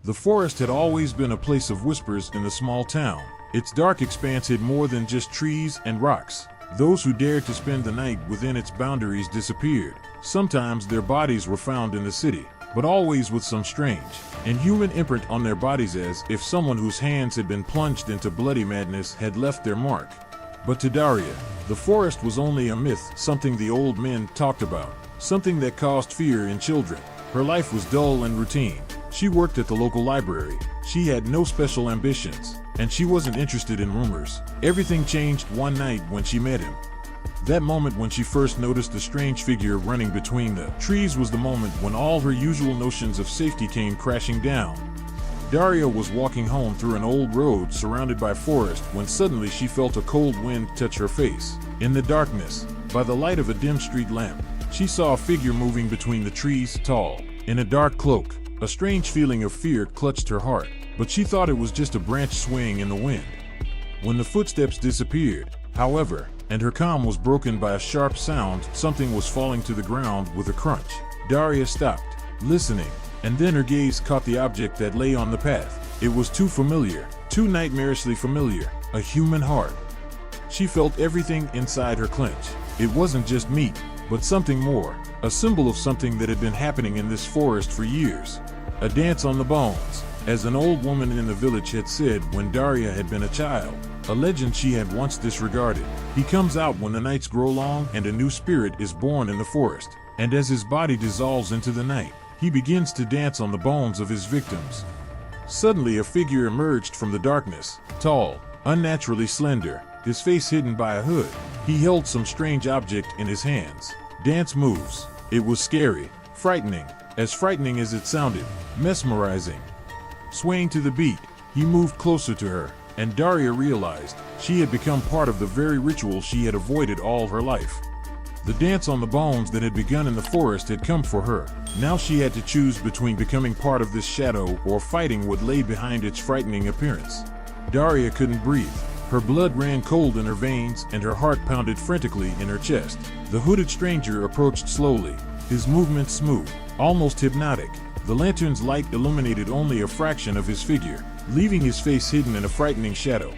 The forest had always been a place of whispers in the small town. Its dark expanse hid more than just trees and rocks. Those who dared to spend the night within its boundaries disappeared. Sometimes their bodies were found in the city, but always with some strange, inhuman imprint on their bodies, as if someone whose hands had been plunged into bloody madness had left their mark. But to Daria, the forest was only a myth, something the old men talked about, something that caused fear in children. Her life was dull and routine. She worked at the local library. She had no special ambitions, and she wasn't interested in rumors. Everything changed one night when she met him. That moment when she first noticed the strange figure running between the trees was the moment when all her usual notions of safety came crashing down. Daria was walking home through an old road surrounded by forest when suddenly she felt a cold wind touch her face. In the darkness, by the light of a dim street lamp, she saw a figure moving between the trees, tall, in a dark cloak. A strange feeling of fear clutched her heart, but she thought it was just a branch swaying in the wind. When the footsteps disappeared, however, and her calm was broken by a sharp sound, something was falling to the ground with a crunch. Daria stopped, listening, and then her gaze caught the object that lay on the path. It was too familiar, too nightmarishly familiar, a human heart. She felt everything inside her clench. It wasn't just meat, but something more, a symbol of something that had been happening in this forest for years. A dance on the bones, as an old woman in the village had said when Daria had been a child, a legend she had once disregarded. He comes out when the nights grow long and a new spirit is born in the forest, and as his body dissolves into the night, he begins to dance on the bones of his victims. Suddenly a figure emerged from the darkness, tall, unnaturally slender, his face hidden by a hood. He held some strange object in his hands. Dance moves. It was scary, frightening as it sounded, mesmerizing. Swaying to the beat, he moved closer to her, and Daria realized she had become part of the very ritual she had avoided all her life. The dance on the bones that had begun in the forest had come for her. Now she had to choose between becoming part of this shadow or fighting what lay behind its frightening appearance. Daria couldn't breathe. Her blood ran cold in her veins and her heart pounded frantically in her chest. The hooded stranger approached slowly, his movements smooth, almost hypnotic. The lantern's light illuminated only a fraction of his figure, leaving his face hidden in a frightening shadow.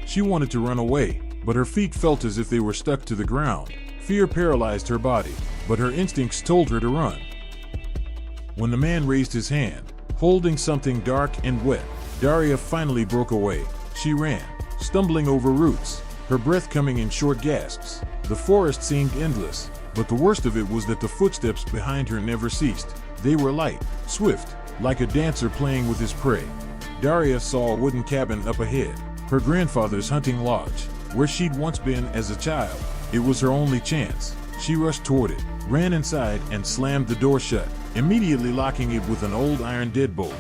She wanted to run away, but her feet felt as if they were stuck to the ground. Fear paralyzed her body, but her instincts told her to run. When the man raised his hand, holding something dark and wet, Daria finally broke away. She ran, stumbling over roots, her breath coming in short gasps. The forest seemed endless, but the worst of it was that the footsteps behind her never ceased. They were light, swift, like a dancer playing with his prey. Daria saw a wooden cabin up ahead, her grandfather's hunting lodge, where she'd once been as a child. It was her only chance. She rushed toward it, ran inside, and slammed the door shut, immediately locking it with an old iron deadbolt.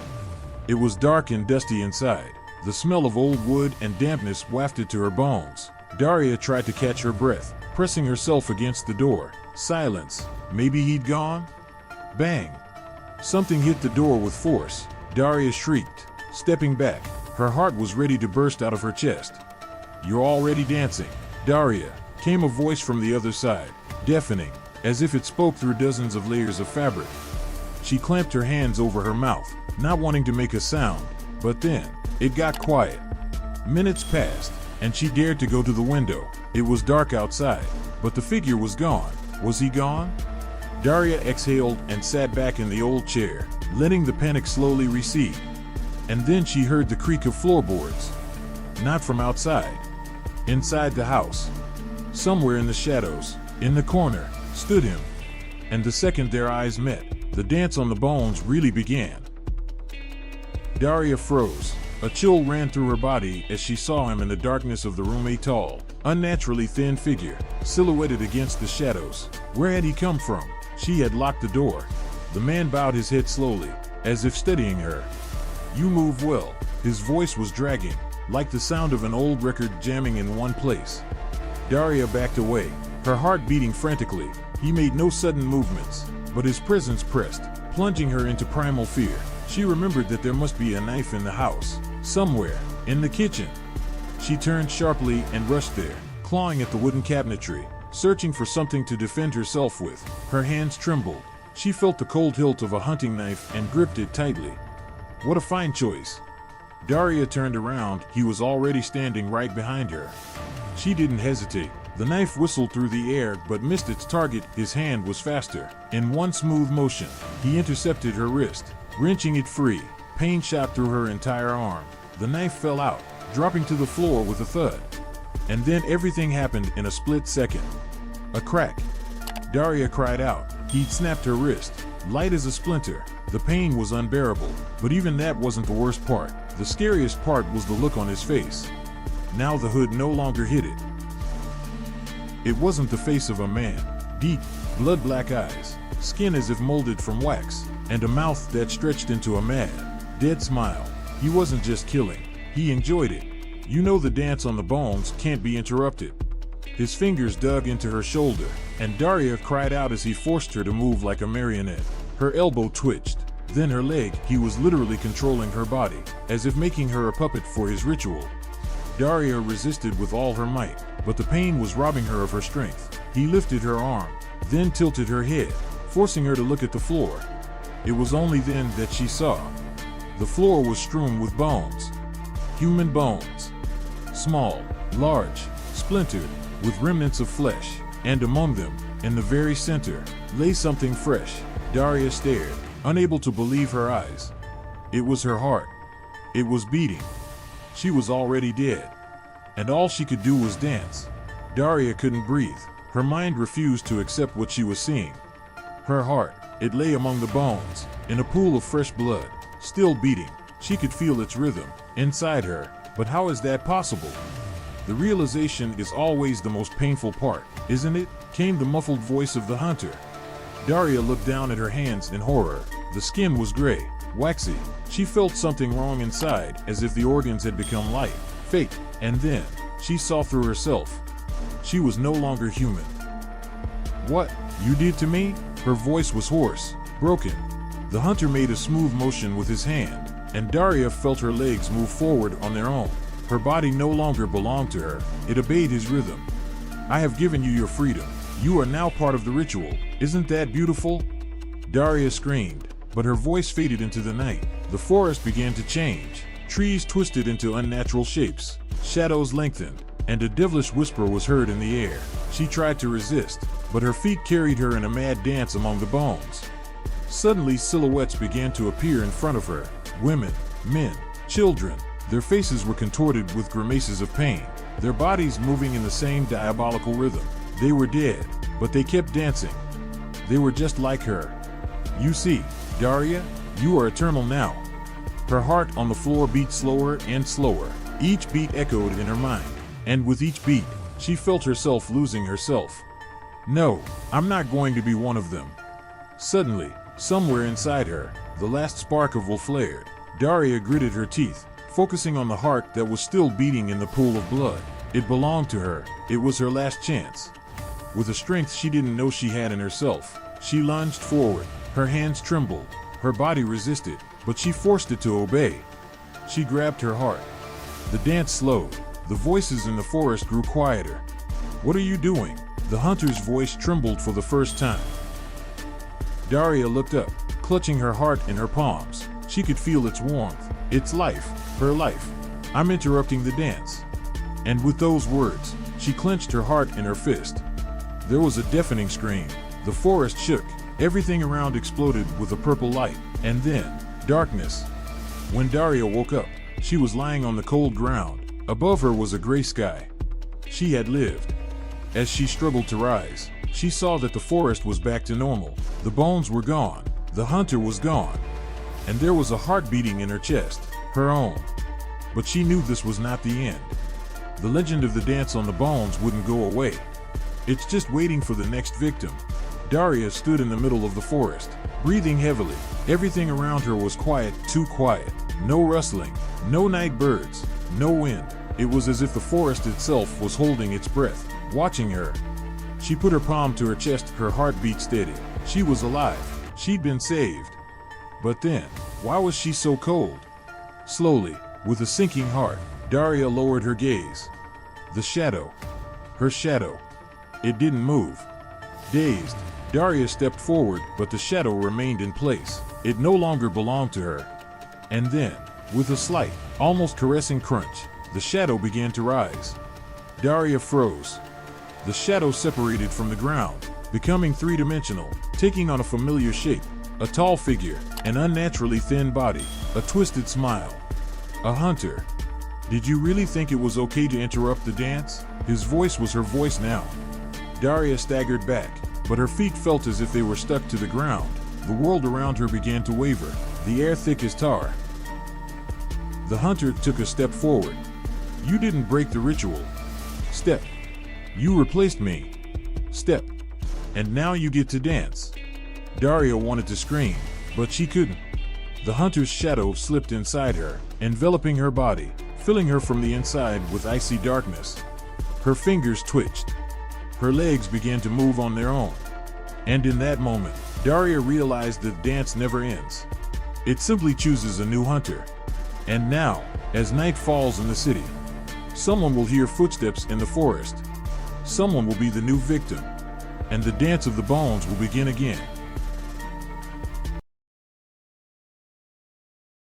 It was dark and dusty inside. The smell of old wood and dampness wafted to her bones. Daria tried to catch her breath, pressing herself against the door. Silence. Maybe he'd gone? Bang! Something hit the door with force. Daria shrieked, stepping back. Her heart was ready to burst out of her chest. "You're already dancing, Daria," came a voice from the other side, deafening, as if it spoke through dozens of layers of fabric. She clamped her hands over her mouth, not wanting to make a sound, but then, it got quiet. Minutes passed, and she dared to go to the window. It was dark outside, but the figure was gone. Was he gone? Daria exhaled and sat back in the old chair, letting the panic slowly recede. And then she heard the creak of floorboards. Not from outside. Inside the house. Somewhere in the shadows, in the corner, stood him. And the second their eyes met, the dance on the bones really began. Daria froze. A chill ran through her body as she saw him in the darkness of the room, a tall, unnaturally thin figure, silhouetted against the shadows. Where had he come from? She had locked the door. The man bowed his head slowly, as if studying her. "You move well." His voice was dragging, like the sound of an old record jamming in one place. Daria backed away, her heart beating frantically. He made no sudden movements, but his presence pressed, plunging her into primal fear. She remembered that there must be a knife in the house, somewhere, in the kitchen. She turned sharply and rushed there, clawing at the wooden cabinetry, searching for something to defend herself with. Her hands trembled. She felt the cold hilt of a hunting knife and gripped it tightly. What a fine choice. Daria turned around. He was already standing right behind her. She didn't hesitate. The knife whistled through the air but missed its target. His hand was faster. In one smooth motion, he intercepted her wrist, wrenching it free. Pain shot through her entire arm. The knife fell out, dropping to the floor with a thud. And then everything happened in a split second. A crack. Daria cried out. He'd snapped her wrist, light as a splinter. The pain was unbearable, but even that wasn't the worst part. The scariest part was the look on his face. Now the hood no longer hid it. It wasn't the face of a man. Deep, blood-black eyes, skin as if molded from wax, and a mouth that stretched into a mad, dead smile. He wasn't just killing, he enjoyed it. You know the dance on the bones can't be interrupted. His fingers dug into her shoulder, and Daria cried out as he forced her to move like a marionette. Her elbow twitched, then her leg. He was literally controlling her body, as if making her a puppet for his ritual. Daria resisted with all her might, but the pain was robbing her of her strength. He lifted her arm, then tilted her head, forcing her to look at the floor. It was only then that she saw. The floor was strewn with bones. Human bones. Small, large, splintered, with remnants of flesh. And among them, in the very center, lay something fresh. Daria stared, unable to believe her eyes. It was her heart. It was beating. She was already dead. And all she could do was dance. Daria couldn't breathe. Her mind refused to accept what she was seeing. Her heart, it lay among the bones, in a pool of fresh blood, still beating. She could feel its rhythm, inside her. But how is that possible? The realization is always the most painful part, isn't it? Came the muffled voice of the hunter. Daria looked down at her hands in horror. The skin was gray, waxy. She felt something wrong inside, as if the organs had become light, fake. And then, she saw through herself. She was no longer human. What you did to me? Her voice was hoarse, broken. The hunter made a smooth motion with his hand, and Daria felt her legs move forward on their own. Her body no longer belonged to her. It obeyed his rhythm. I have given you your freedom. You are now part of the ritual. Isn't that beautiful? Daria screamed, but her voice faded into the night. The forest began to change. Trees twisted into unnatural shapes. Shadows lengthened, and a devilish whisper was heard in the air. She tried to resist, but her feet carried her in a mad dance among the bones. Suddenly, silhouettes began to appear in front of her. Women, men, children. Their faces were contorted with grimaces of pain, their bodies moving in the same diabolical rhythm. They were dead, but they kept dancing. They were just like her. You see, Daria, you are eternal now. Her heart on the floor beat slower and slower. Each beat echoed in her mind, and with each beat, she felt herself losing herself. No, I'm not going to be one of them. Suddenly, somewhere inside her, the last spark of will flared. Daria gritted her teeth, focusing on the heart that was still beating in the pool of blood. It belonged to her. It was her last chance. With a strength she didn't know she had in herself, she lunged forward. Her hands trembled. Her body resisted, but she forced it to obey. She grabbed her heart. The dance slowed. The voices in the forest grew quieter. What are you doing? The hunter's voice trembled for the first time. Daria looked up, clutching her heart in her palms. She could feel its warmth, its life, her life. I'm interrupting the dance. And with those words, she clenched her heart in her fist. There was a deafening scream. The forest shook. Everything around exploded with a purple light. And then, darkness. When Daria woke up, she was lying on the cold ground. Above her was a gray sky. She had lived. As she struggled to rise, she saw that the forest was back to normal. The bones were gone. The hunter was gone. And there was a heart beating in her chest, her own. But she knew this was not the end. The legend of the dance on the bones wouldn't go away. It's just waiting for the next victim. Daria stood in the middle of the forest, breathing heavily. Everything around her was quiet, too quiet. No rustling, no night birds, no wind. It was as if the forest itself was holding its breath, watching her. She put her palm to her chest, her heart beat steady. She was alive. She'd been saved. But then, why was she so cold? Slowly, with a sinking heart, Daria lowered her gaze. The shadow. Her shadow. It didn't move. Dazed, Daria stepped forward, but the shadow remained in place. It no longer belonged to her. And then, with a slight, almost caressing crunch, the shadow began to rise. Daria froze. The shadow separated from the ground, becoming three-dimensional, taking on a familiar shape. A tall figure, an unnaturally thin body, a twisted smile. A hunter. Did you really think it was okay to interrupt the dance? His voice was her voice now. Daria staggered back, but her feet felt as if they were stuck to the ground. The world around her began to waver, the air thick as tar. The hunter took a step forward. You didn't break the ritual. Step. You replaced me. Step. And now you get to dance. Daria wanted to scream, but she couldn't. The hunter's shadow slipped inside her, enveloping her body, filling her from the inside with icy darkness. Her fingers twitched. Her legs began to move on their own. And in that moment, Daria realized that dance never ends. It simply chooses a new hunter. And now, as night falls in the city, someone will hear footsteps in the forest. Someone will be the new victim. And the dance of the bones will begin again.